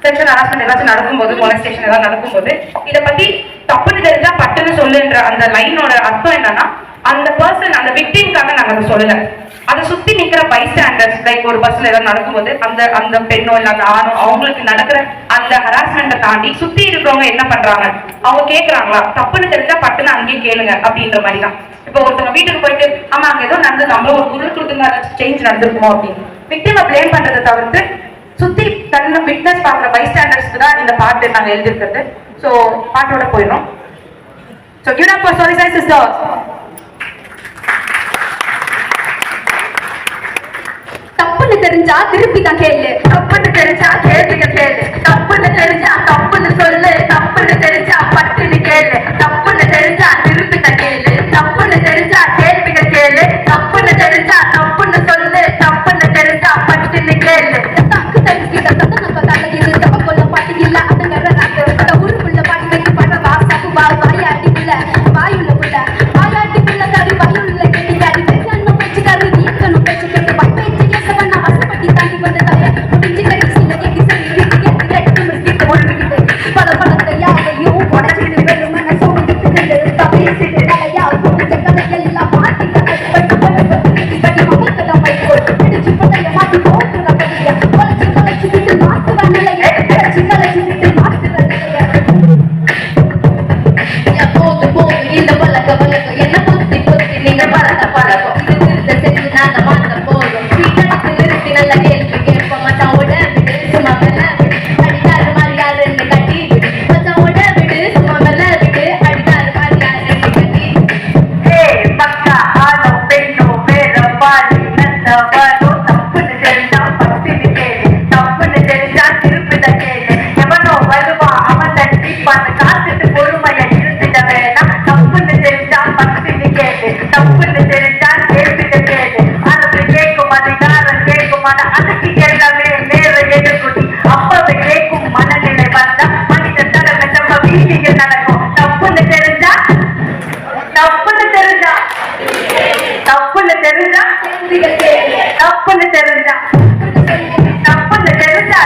Sexual harassment ஏதாச்சும் நடக்கும்போது, molestation ஏதாவது நடக்கும்போது இதை பத்தி தப்புன்னு தெரிஞ்சா பட்டுன்னு சொல்லுன்ற அந்த லைனோட அர்த்தம் என்னன்னா, அந்த பர்சன் அந்த விக்டிம்காக நாங்க அதை சொல்லல, அதை சுத்தி நிக்கிற பைஸ்டாண்டர்ஸ், லைக் ஒரு பஸ்ல ஏதாவது நடக்கும்போது அந்த அந்த பெண்ணோ இல்ல அந்த ஆணோ அவங்களுக்கு நடக்கிற அந்த ஹராஸ்மெண்ட்டை தாண்டி சுத்தி இருக்கிறவங்க என்ன பண்றாங்க, அவங்க கேட்கறாங்களா, தப்புன்னு தெரிஞ்சா பட்டுன்னு அங்கேயே கேளுங்க அப்படின்ற மாதிரி தான். இப்போ ஒருத்தவங்க வீட்டுக்கு போயிட்டு ஆமா அங்க ஏதோ நடந்தது, நம்மள ஒரு குரல் கொடுத்துருந்தா சேஞ்ச் நடந்திருக்குமோ அப்படின்னு விக்டிமை பிளேம் பண்றதை தவிர்த்து சுத்தி தன்னை விட்னஸ் பாக்குற பைஸ்டாண்டர்ஸ்க்கு தான் இந்த பாட்டு நாங்க எழுதிருக்கிறது. ஸோ பாட்டோட போயிடும். So give it up for Sorry Sisters. தப்புன்னு தெரிஞ்சா திருப்பி தான் கேளு, தப்புன்னு தெரிஞ்சா கேள்விக்க கேளு, தப்புன்னு தெரிஞ்சா தப்புன்னு சொல்லு, தப்புன்னு தெரிஞ்சா பட்டுன்னு கேளு, தப்புன்னு தெரிஞ்சா திருப்பி தான் கேளு, தப்புன்னு தெரிஞ்சா கேள்விக்க கேளு, தப்புன்னு தெரிஞ்சா தப்புன்னு சொல்லு, தப்புன்னு தெரிஞ்சா பட்டுன்னு கேளு. தக்கு தெரிஞ்சுக்கிட்ட நம்ம தலையில் தப்ப கொள்ள பாட்டியில்ல அதுங்கிற அந்த ஊருக்குள்ள பாட்டி வைத்து பட வாசாக்கு வாயாட்டி புள்ள வாயுள்ள புள்ள வாயாட்டி புள்ள கறி வாயுள்ள கேட்டி கறி பேசணும் பேச்சு கறி நீக்கணும் பேச்சு கேட்டு தப்புன்னு தெரிஞ்சா